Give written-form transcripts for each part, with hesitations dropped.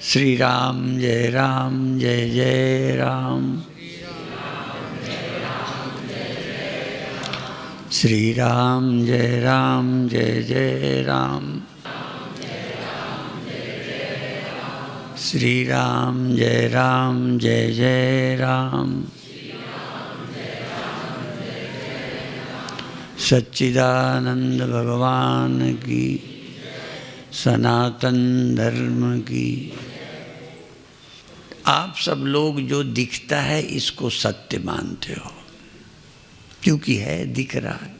श्री राम जय जय राम। श्री राम जय जय राम। श्री राम जय जय राम। सच्चिदानंद भगवान की, सनातन धर्म की। आप सब लोग जो दिखता है इसको सत्य मानते हो, क्योंकि है, दिख रहा है।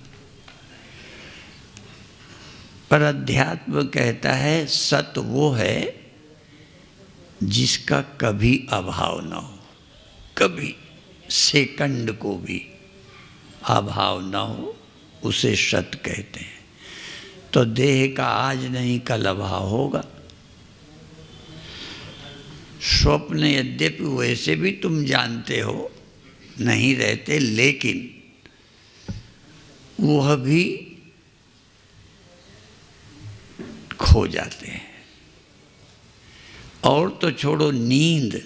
पर अध्यात्म कहता है सत्य वो है जिसका कभी अभाव न हो, कभी सेकंड को भी अभाव न हो, उसे सत्य कहते हैं। तो देह का आज नहीं कल अभाव होगा। स्वप्न यद्यपि वैसे भी तुम जानते हो नहीं रहते, लेकिन वह भी खो जाते हैं। और तो छोड़ो, नींद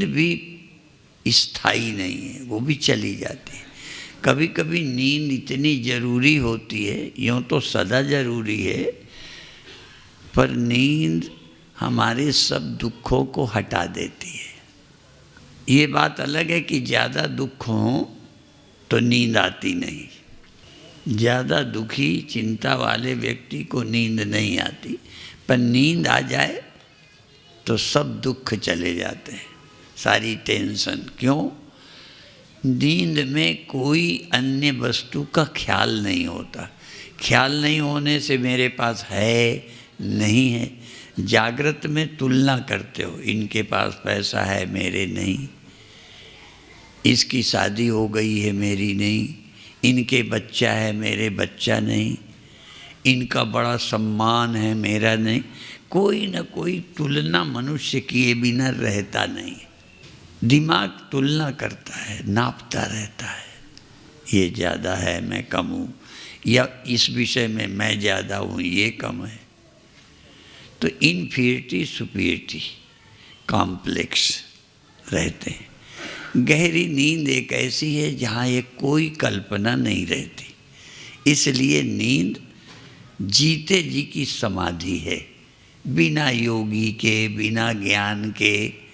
भी स्थायी नहीं है, वो भी चली जाती है। कभी कभी नींद इतनी ज़रूरी होती है, यूँ तो सदा ज़रूरी है, पर नींद हमारे सब दुखों को हटा देती है। ये बात अलग है कि ज़्यादा दुख हो तो नींद आती नहीं। ज़्यादा दुखी चिंता वाले व्यक्ति को नींद नहीं आती, पर नींद आ जाए तो सब दुख चले जाते हैं, सारी टेंशन। क्यों? नींद में कोई अन्य वस्तु का ख्याल नहीं होता। ख्याल नहीं होने से मेरे पास है नहीं है। जागृत में तुलना करते हो, इनके पास पैसा है मेरे नहीं, इसकी शादी हो गई है मेरी नहीं, इनके बच्चा है मेरे बच्चा नहीं, इनका बड़ा सम्मान है मेरा नहीं। कोई न कोई तुलना मनुष्य किए बिना रहता नहीं। दिमाग तुलना करता है, नापता रहता है, ये ज़्यादा है मैं कम हूँ, या इस विषय में मैं ज़्यादा हूँ ये कम है। तो इन्फीरियरिटी सुपीरियरिटी कॉम्प्लेक्स रहते हैं। गहरी नींद एक ऐसी है जहाँ ये कोई कल्पना नहीं रहती। इसलिए नींद जीते जी की समाधि है, बिना योगी के, बिना ज्ञान के,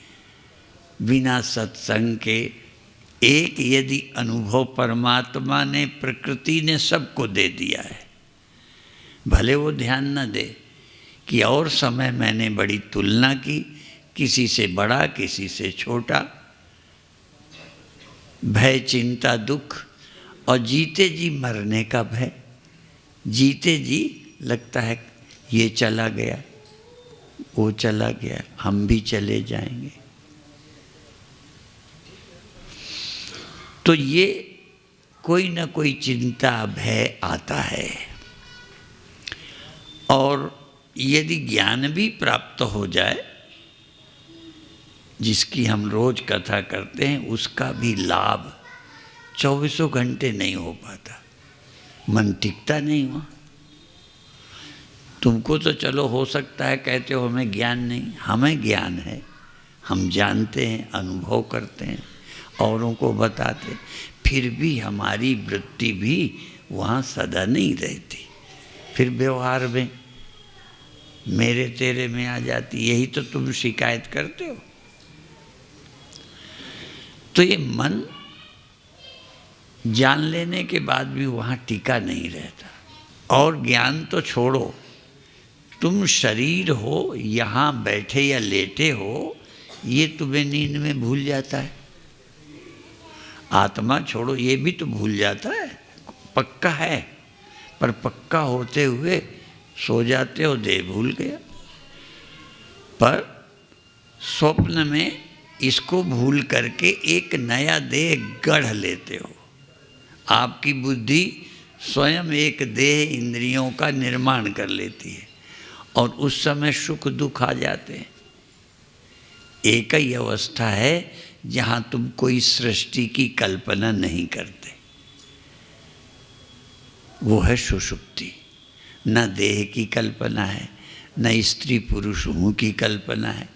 बिना सत्संग के। एक यदि अनुभव परमात्मा ने, प्रकृति ने सबको दे दिया है, भले वो ध्यान न दे कि और समय मैंने बड़ी तुलना की, किसी से बड़ा किसी से छोटा, भय चिंता दुख, और जीते जी मरने का भय। जीते जी लगता है ये चला गया, वो चला गया, हम भी चले जाएंगे। तो ये कोई न कोई चिंता भय आता है। और यदि ज्ञान भी प्राप्त हो जाए, जिसकी हम रोज कथा करते हैं, उसका भी लाभ 24 घंटे नहीं हो पाता। मन टिकता नहीं हुआ। तुमको तो चलो हो सकता है, कहते हो हमें ज्ञान नहीं, हमें ज्ञान है, हम जानते हैं, अनुभव करते हैं, औरों को बताते, फिर भी हमारी वृत्ति भी वहाँ सदा नहीं रहती। फिर व्यवहार में मेरे तेरे में आ जाती। यही तो तुम शिकायत करते हो। तो ये मन जान लेने के बाद भी वहाँ टिका नहीं रहता। और ज्ञान तो छोड़ो, तुम शरीर हो, यहाँ बैठे या लेटे हो, ये तुम्हें नींद में भूल जाता है। आत्मा छोड़ो, ये भी तो भूल जाता है, पक्का है, पर पक्का होते हुए सो जाते हो, देह भूल गया। पर स्वप्न में इसको भूल करके एक नया देह गढ़ लेते हो। आपकी बुद्धि स्वयं एक देह इंद्रियों का निर्माण कर लेती है, और उस समय सुख दुख आ जाते हैं। एक ही अवस्था है जहाँ तुम कोई सृष्टि की कल्पना नहीं करते, वो है सुषुप्ति। न देह की कल्पना है, न स्त्री पुरुष हूँ की कल्पना है।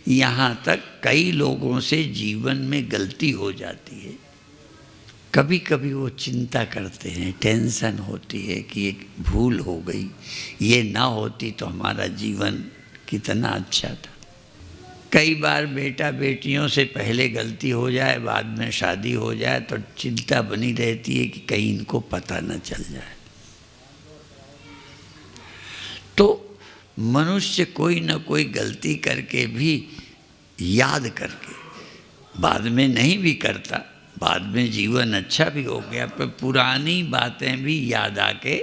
यहाँ तक कई लोगों से जीवन में गलती हो जाती है। कभी कभी वो चिंता करते हैं, टेंशन होती है कि एक भूल हो गई, ये ना होती तो हमारा जीवन कितना अच्छा था। कई बार बेटा बेटियों से पहले गलती हो जाए, बाद में शादी हो जाए तो चिंता बनी रहती है कि कहीं इनको पता न चल जाए। तो मनुष्य कोई न कोई गलती करके भी याद करके, बाद में नहीं भी करता, बाद में जीवन अच्छा भी हो गया, पर पुरानी बातें भी याद आके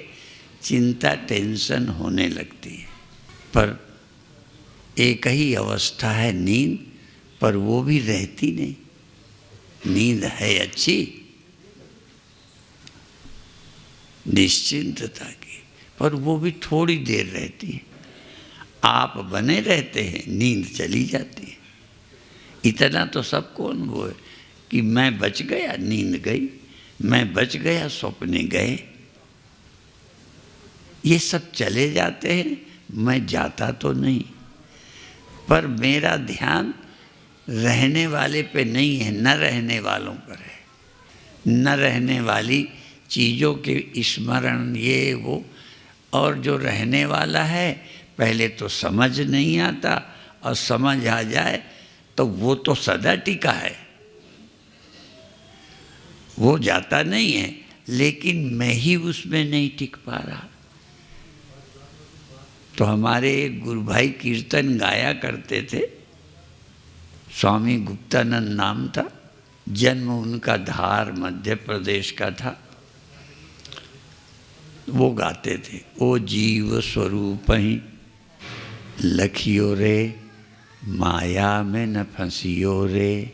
चिंता टेंशन होने लगती है। पर एक ही अवस्था है नींद, पर वो भी रहती नहीं। नींद है अच्छी निश्चिंतता की, पर वो भी थोड़ी देर रहती है। आप बने रहते हैं, नींद चली जाती है। इतना तो सबको अनुभव है कि मैं बच गया, नींद गई, मैं बच गया, सपने गए। ये सब चले जाते हैं, मैं जाता तो नहीं। पर मेरा ध्यान रहने वाले पे नहीं है, न रहने वालों पर है। न रहने वाली चीज़ों के स्मरण ये वो, और जो रहने वाला है पहले तो समझ नहीं आता, और समझ आ जाए तो वो तो सदा टिका है, वो जाता नहीं है, लेकिन मैं ही उसमें नहीं टिक पा रहा। तो हमारे एक गुरु भाई कीर्तन गाया करते थे, स्वामी गुप्तानंद नाम था, जन्म उनका धार मध्य प्रदेश का था। वो गाते थे, ओ जीव स्वरूप ही लखियो रे, माया में न फंसियो रे।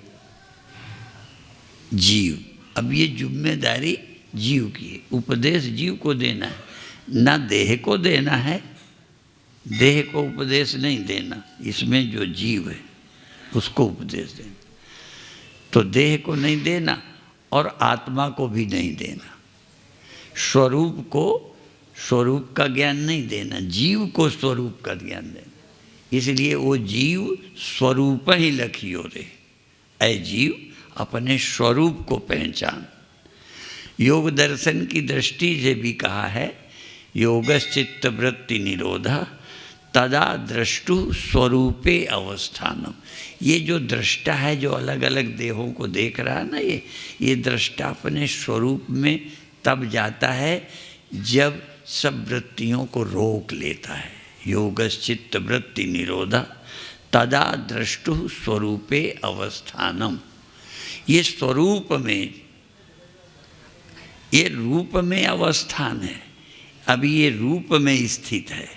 जीव, अब ये जिम्मेदारी जीव की है, उपदेश जीव को देना है, ना देह को देना है। देह को उपदेश नहीं देना, इसमें जो जीव है उसको उपदेश देना। तो देह को नहीं देना और आत्मा को भी नहीं देना। स्वरूप को स्वरूप का ज्ञान नहीं देना, जीव को स्वरूप का ज्ञान देना। इसलिए वो जीव स्वरूप ही लखियो रे, ऐ जीव अपने स्वरूप को पहचान। योग दर्शन की दृष्टि से भी कहा है, योगश्चित्त वृत्ति निरोधा तदा द्रष्टु स्वरूपे अवस्थानम। ये जो दृष्टा है, जो अलग अलग देहों को देख रहा है ना, ये दृष्टा अपने स्वरूप में तब जाता है जब सब वृत्तियों को रोक लेता है। योगश्चित्त वृत्ति निरोधा तदा द्रष्टु स्वरूपे अवस्थानम। ये स्वरूप में, ये रूप में अवस्थान है, अभी ये रूप में स्थित है,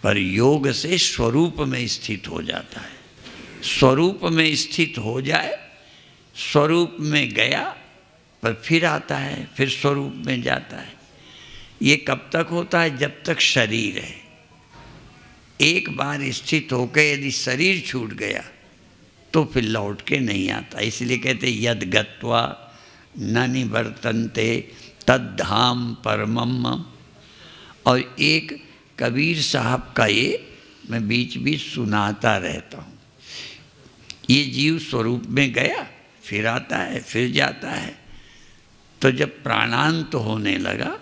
पर योग से स्वरूप में स्थित हो जाता है। स्वरूप में स्थित हो जाए, स्वरूप में गया, पर फिर आता है, फिर स्वरूप में जाता है। ये कब तक होता है? जब तक शरीर है। एक बार स्थित होकर यदि शरीर छूट गया तो फिर लौट के नहीं आता। इसलिए कहते यद गत्वा न निवर्तन्ते तद्धाम परमम। और एक कबीर साहब का ये मैं बीच बीच सुनाता रहता हूँ। ये जीव स्वरूप में गया, फिर आता है, फिर जाता है। तो जब प्राणांत होने लगा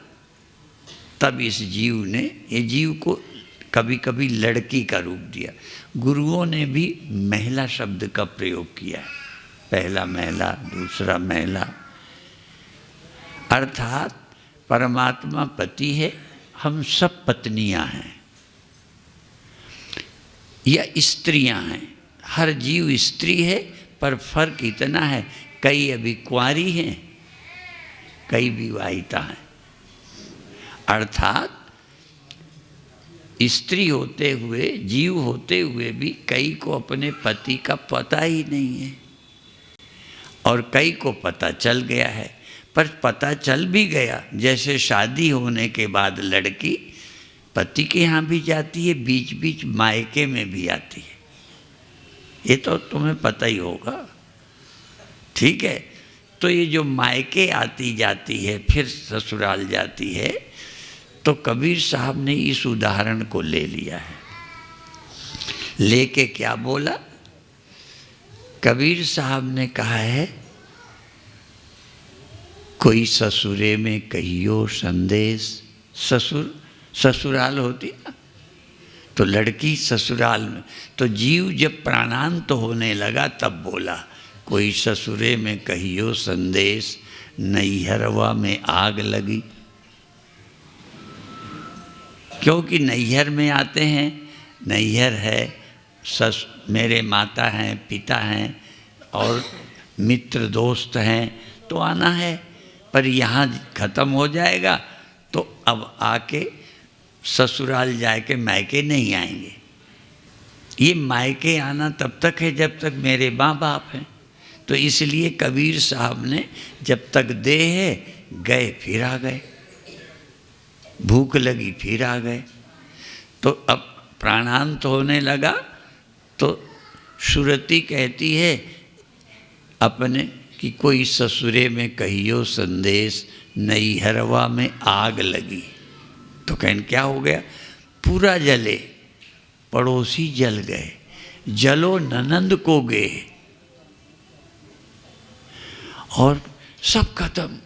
तब इस जीव ने, ये जीव को कभी कभी लड़की का रूप दिया। गुरुओं ने भी महिला शब्द का प्रयोग किया है, पहला महिला, दूसरा महिला। अर्थात परमात्मा पति है, हम सब पत्नियां हैं या स्त्रियां हैं। हर जीव स्त्री है, पर फर्क इतना है, कई अभी कुंवारी हैं, कई विवाहिता हैं। अर्थात स्त्री होते हुए, जीव होते हुए भी कई को अपने पति का पता ही नहीं है, और कई को पता चल गया है। पर पता चल भी गया, जैसे शादी होने के बाद लड़की पति के यहाँ भी जाती है, बीच बीच मायके में भी आती है, ये तो तुम्हें पता ही होगा, ठीक है। तो ये जो मायके आती जाती है, फिर ससुराल जाती है, तो कबीर साहब ने इस उदाहरण को ले लिया है। लेके क्या बोला? कबीर साहब ने कहा है, कोई ससुरे में कहियो संदेश। ससुराल होती ना, तो लड़की ससुराल में, तो जीव जब प्राणांत होने लगा तब बोला, कोई ससुरे में कहियो संदेश, नैहरवा में आग लगी। क्योंकि नैहर में आते हैं, नैहर है, मेरे माता हैं, पिता हैं और मित्र दोस्त हैं, तो आना है, पर यहाँ ख़त्म हो जाएगा तो अब आके ससुराल जाके मायके नहीं आएंगे। ये मायके आना तब तक है जब तक मेरे माँ बाप हैं। तो इसलिए कबीर साहब ने जब तक देह है, गए फिर आ गए, भूख लगी फिर आ गए। तो अब प्राणांत होने लगा तो सुरती कहती है अपने कि कोई ससुरे में कहियो संदेश, नैहरवा में आग लगी। तो कहन क्या हो गया? पूरा जले, पड़ोसी जल गए, जलो ननंद को गए और सब खत्म,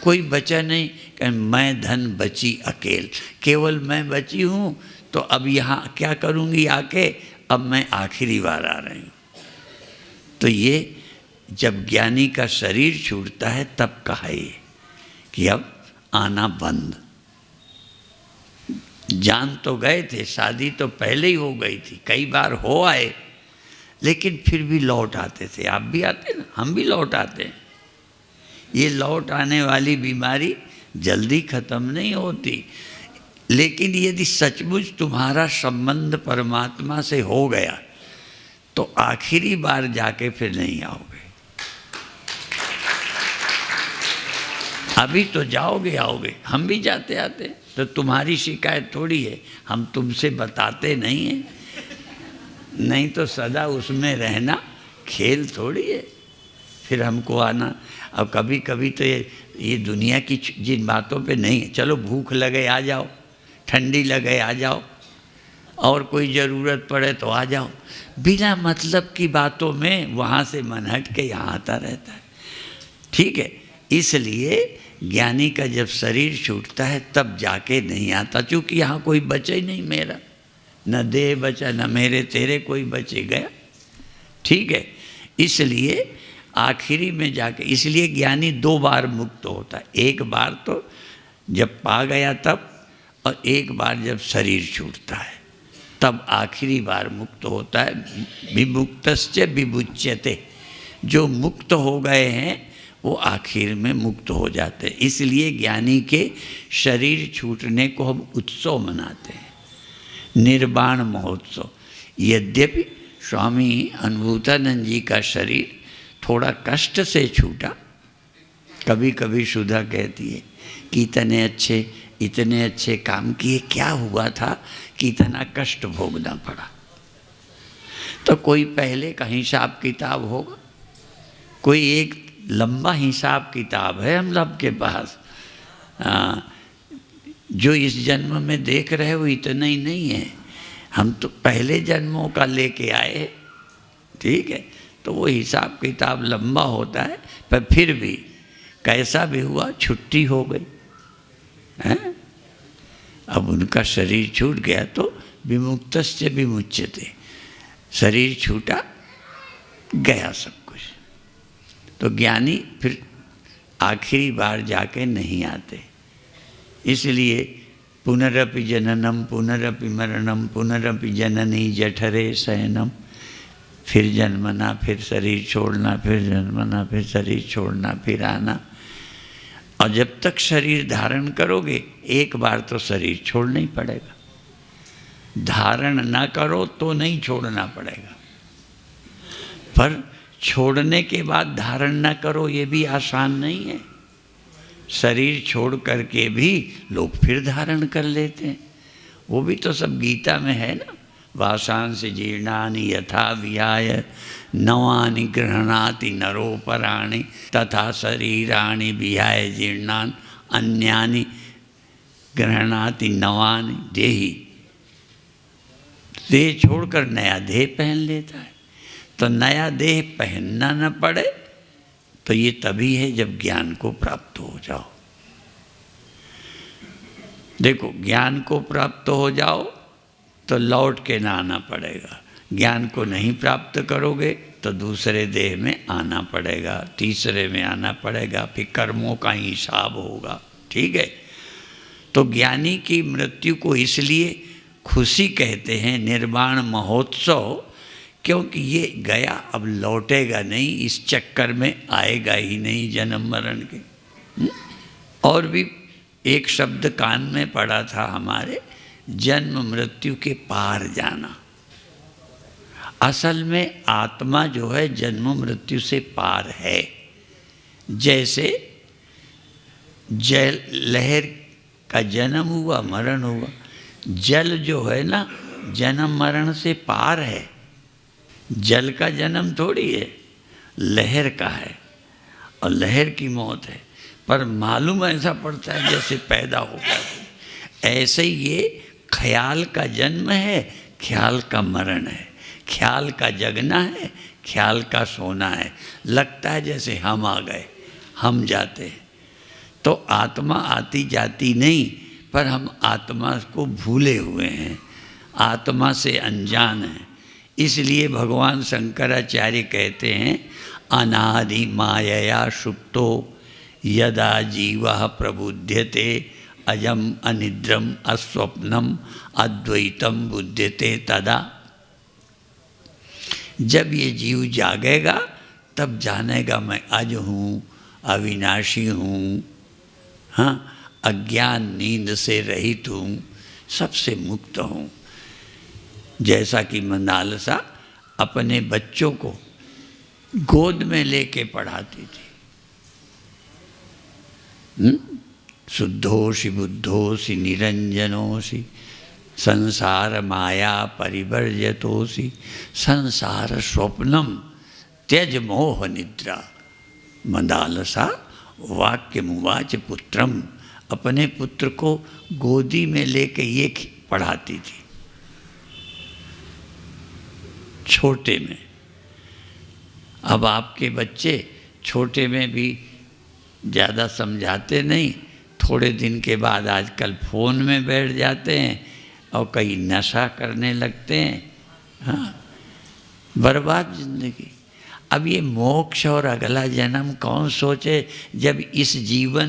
कोई बचा नहीं। मैं धन बची अकेल, केवल मैं बची हूँ, तो अब यहाँ क्या करूँगी आके, अब मैं आखिरी बार आ रही हूँ। तो ये जब ज्ञानी का शरीर छूटता है तब कहा ये कि अब आना बंद। जान तो गए थे, शादी तो पहले ही हो गई थी, कई बार हो आए, लेकिन फिर भी लौट आते थे। आप भी आते ना, हम भी लौट आते हैं। ये लौट आने वाली बीमारी जल्दी ख़त्म नहीं होती, लेकिन यदि सचमुच तुम्हारा संबंध परमात्मा से हो गया तो आखिरी बार जाके फिर नहीं आओगे। अभी तो जाओगे आओगे, हम भी जाते आते, तो तुम्हारी शिकायत थोड़ी है, हम तुमसे बताते नहीं हैं, नहीं तो सदा उसमें रहना खेल थोड़ी है, फिर हमको आना। अब कभी कभी तो ये दुनिया की जिन बातों पे नहीं है, चलो भूख लगे आ जाओ, ठंडी लगे आ जाओ, और कोई ज़रूरत पड़े तो आ जाओ, बिना मतलब की बातों में वहाँ से मन हट के यहाँ आता रहता है। ठीक है, इसलिए ज्ञानी का जब शरीर छूटता है तब जाके नहीं आता, क्योंकि यहाँ कोई बचे ही नहीं मेरा, न देह बचा, न मेरे तेरे कोई बचे गया। ठीक है, इसलिए आखिरी में जाके, इसलिए ज्ञानी दो बार मुक्त होता है, एक बार तो जब पा गया तब, और एक बार जब शरीर छूटता है तब आखिरी बार मुक्त होता है। विमुक्तश्च विमुच्यते, जो मुक्त हो गए हैं वो आखिर में मुक्त हो जाते हैं। इसलिए ज्ञानी के शरीर छूटने को हम उत्सव मनाते हैं, निर्वाण महोत्सव। यद्यपि स्वामी अनुभूतानंद जी का शरीर थोड़ा कष्ट से छूटा, कभी कभी सुधा कहती है कि इतने अच्छे काम किए, क्या हुआ था कि इतना कष्ट भोगना पड़ा। तो कोई पहले का हिसाब किताब होगा, कोई एक लंबा हिसाब किताब है हम सब के पास। जो इस जन्म में देख रहे हो इतना ही नहीं है, हम तो पहले जन्मों का लेके आए। ठीक है, तो वो हिसाब किताब लंबा होता है, पर फिर भी कैसा भी हुआ छुट्टी हो गई है। अब उनका शरीर छूट गया तो विमुक्तस्य विमुच्यते, शरीर छूटा गया सब कुछ। तो ज्ञानी फिर आखिरी बार जाके नहीं आते। इसलिए पुनरपि जननम पुनरपि मरणम पुनरपि जननी जठरे शयनम, फिर जन्मना, फिर शरीर छोड़ना, फिर जन्मना, फिर शरीर छोड़ना, फिर आना। और जब तक शरीर धारण करोगे एक बार तो शरीर छोड़ना ही पड़ेगा। धारण ना करो तो नहीं छोड़ना पड़ेगा, पर छोड़ने के बाद धारण ना करो ये भी आसान नहीं है। शरीर छोड़ करके भी लोग फिर धारण कर लेते हैं, वो भी तो सब गीता में है ना। वासांसि जीर्णानि यथा विहाय नवानि गृह्णाति नरोपराणि तथा शरीराणि विहाय जीर्णान् अन्यानि गृह्णाति नवानि देहि। देह छोड़कर नया देह पहन लेता है। तो नया देह पहनना न पड़े तो ये तभी है जब ज्ञान को प्राप्त हो जाओ। देखो, ज्ञान को प्राप्त हो जाओ तो लौट के ना आना पड़ेगा। ज्ञान को नहीं प्राप्त करोगे तो दूसरे देह में आना पड़ेगा, तीसरे में आना पड़ेगा, फिर कर्मों का हिसाब होगा। ठीक है। तो ज्ञानी की मृत्यु को इसलिए खुशी कहते हैं, निर्वाण महोत्सव, क्योंकि ये गया अब लौटेगा नहीं, इस चक्कर में आएगा ही नहीं जन्म मरण के। और भी एक शब्द कान में पड़ा था हमारे, जन्म मृत्यु के पार जाना। असल में आत्मा जो है जन्म मृत्यु से पार है। जैसे जल लहर का जन्म हुआ, मरण हुआ, जल जो है ना जन्म मरण से पार है। जल का जन्म थोड़ी है, लहर का है, और लहर की मौत है, पर मालूम ऐसा पड़ता है जैसे पैदा हो गया। ऐसे ही ये ख्याल का जन्म है, ख्याल का मरण है, ख्याल का जगना है, ख्याल का सोना है। लगता है जैसे हम आ गए, हम जाते हैं। तो आत्मा आती जाती नहीं, पर हम आत्मा को भूले हुए हैं, आत्मा से अनजान हैं। इसलिए भगवान शंकराचार्य कहते हैं, अनादि मायया सुप्तो यदा जीवः प्रबुध्यते अजम अनिद्रम अस्वप्नम अद्वैतम बुध्यते तदा। जब ये जीव जागेगा तब जानेगा मैं अज हूँ, अविनाशी हूँ, हाँ, अज्ञान नींद से रहित हूँ, सबसे मुक्त हूँ। जैसा कि मंदालसा अपने बच्चों को गोद में लेके पढ़ाती थी। शुद्धोषि बुद्धोषि निरंजनोषि संसार माया परिवर्जतोषि संसार स्वप्नम त्यज मोह निद्रा। मंदालसा वाक्यमुवाच पुत्रम, अपने पुत्र को गोदी में लेके ये पढ़ाती थी, छोटे में। अब आपके बच्चे छोटे में भी ज़्यादा समझाते नहीं, थोड़े दिन के बाद आजकल फ़ोन में बैठ जाते हैं और कई नशा करने लगते हैं। हाँ, बर्बाद जिंदगी। अब ये मोक्ष और अगला जन्म कौन सोचे, जब इस जीवन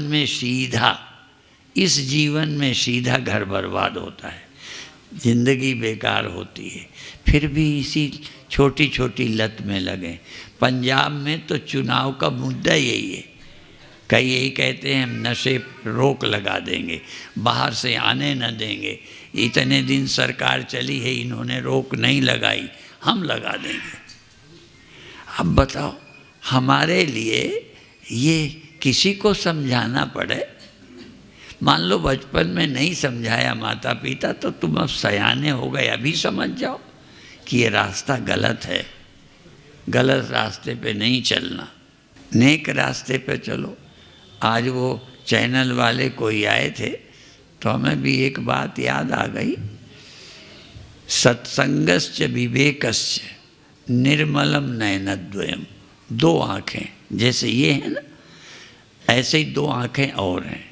में सीधा घर बर्बाद होता है, जिंदगी बेकार होती है। फिर भी इसी छोटी छोटी लत में लगे। पंजाब में तो चुनाव का मुद्दा यही है, कई यही कहते हैं हम नशे रोक लगा देंगे, बाहर से आने न देंगे। इतने दिन सरकार चली है, इन्होंने रोक नहीं लगाई, हम लगा देंगे। अब बताओ, हमारे लिए ये किसी को समझाना पड़े। मान लो बचपन में नहीं समझाया माता पिता, तो तुम अब सयाने हो गए, अभी समझ जाओ कि ये रास्ता गलत है, गलत रास्ते पे नहीं चलना, नेक रास्ते पे चलो। आज वो चैनल वाले कोई आए थे तो हमें भी एक बात याद आ गई, सत्संगश्च विवेकश्च निर्मलम नयनद्वयम। दो आँखें जैसे ये है ना, ऐसे ही दो आँखें और हैं,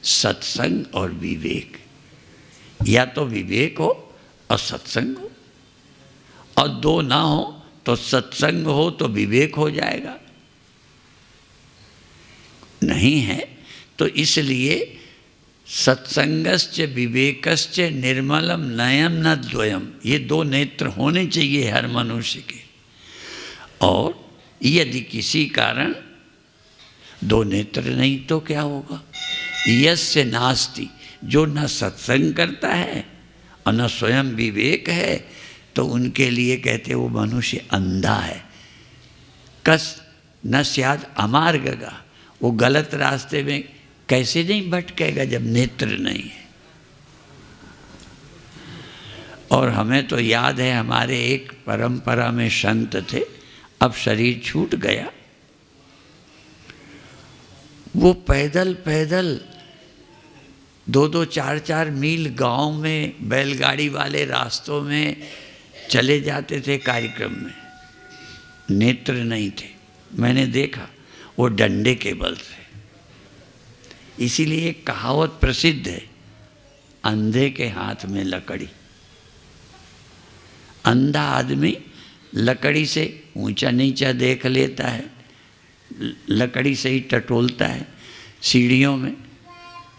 सत्संग और विवेक। या तो विवेक हो और सत्संग हो, और दो ना हो तो सत्संग हो तो विवेक हो जाएगा, नहीं है तो इसलिए सत्संगश्च विवेकश्च निर्मलम नयन न द्वयम, ये दो नेत्र होने चाहिए हर मनुष्य के। और यदि किसी कारण दो नेत्र नहीं तो क्या होगा, यस्य नास्ति, जो न सत्संग करता है और न स्वयं विवेक है, तो उनके लिए कहते वो मनुष्य अंधा है। कस न स्याद अमार्गगा, वो गलत रास्ते में कैसे नहीं भटकेगा जब नेत्र नहीं है। और हमें तो याद है, हमारे एक परंपरा में संत थे, अब शरीर छूट गया, वो पैदल पैदल 2-2 4-4 मील गांव में बैलगाड़ी वाले रास्तों में चले जाते थे कार्यक्रम में, नेत्र नहीं थे, मैंने देखा वो डंडे के बल से। इसीलिए एक कहावत प्रसिद्ध है, अंधे के हाथ में लकड़ी। अंधा आदमी लकड़ी से ऊंचा नीचा देख लेता है, लकड़ी से ही टटोलता है। सीढ़ियों में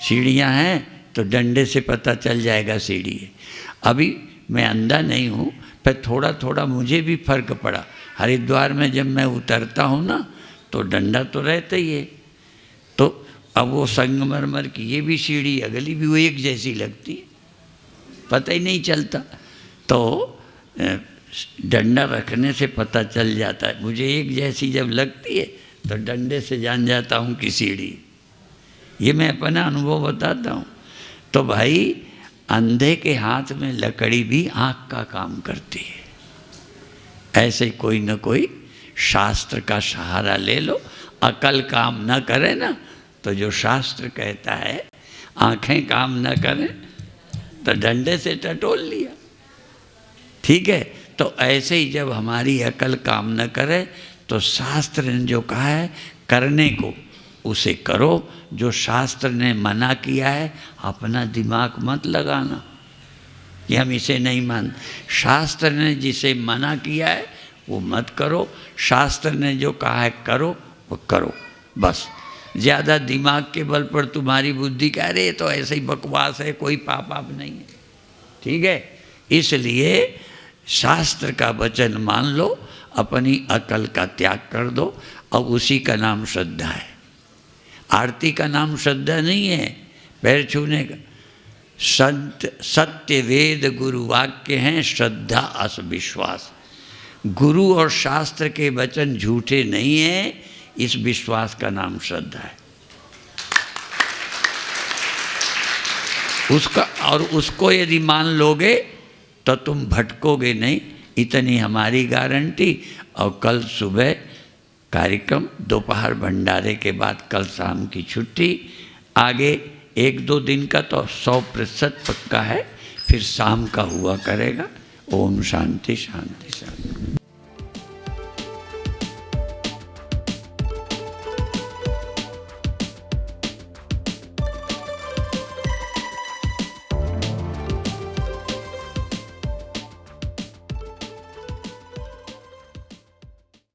सीढ़ियाँ हैं तो डंडे से पता चल जाएगा सीढ़ी है। अभी मैं अंधा नहीं हूँ, पर थोड़ा थोड़ा मुझे भी फर्क पड़ा। हरिद्वार में जब मैं उतरता हूँ ना, तो डंडा तो रहता ही है, तो अब वो संगमरमर की ये भी सीढ़ी अगली भी वो एक जैसी लगती है, पता ही नहीं चलता। तो डंडा रखने से पता चल जाता है। मुझे एक जैसी जब लगती है तो डंडे से जान जाता हूँ कि सीढ़ी। ये मैं अपना अनुभव बताता हूँ। तो भाई अंधे के हाथ में लकड़ी भी आँख का काम करती है। ऐसे कोई न कोई शास्त्र का सहारा ले लो। अकल काम न करे ना, तो जो शास्त्र कहता है आँखें काम न करें तो डंडे से टटोल लिया। ठीक है, तो ऐसे ही जब हमारी अकल काम न करे तो शास्त्र ने जो कहा है करने को उसे करो। जो शास्त्र ने मना किया है अपना दिमाग मत लगाना कि हम इसे नहीं मानते। शास्त्र ने जिसे मना किया है वो मत करो, शास्त्र ने जो कहा है करो वो करो। बस ज़्यादा दिमाग के बल पर तुम्हारी बुद्धि कह रही है तो ऐसे ही बकवास है, कोई पाप आप नहीं है। ठीक है, इसलिए शास्त्र का वचन मान लो, अपनी अकल का त्याग कर दो। अब उसी का नाम श्रद्धा है। आरती का नाम श्रद्धा नहीं है, पैर छूने का। सत्य वेद गुरु वाक्य हैं, श्रद्धा अस विश्वास। गुरु और शास्त्र के वचन झूठे नहीं हैं, इस विश्वास का नाम श्रद्धा है। उसका और उसको यदि मान लोगे तो तुम भटकोगे नहीं, इतनी हमारी गारंटी। और कल सुबह कार्यक्रम, दोपहर भंडारे के बाद कल शाम की छुट्टी। आगे 1-2 दिन का तो 100% पक्का है, फिर शाम का हुआ करेगा। ओम शांति शांति शांति।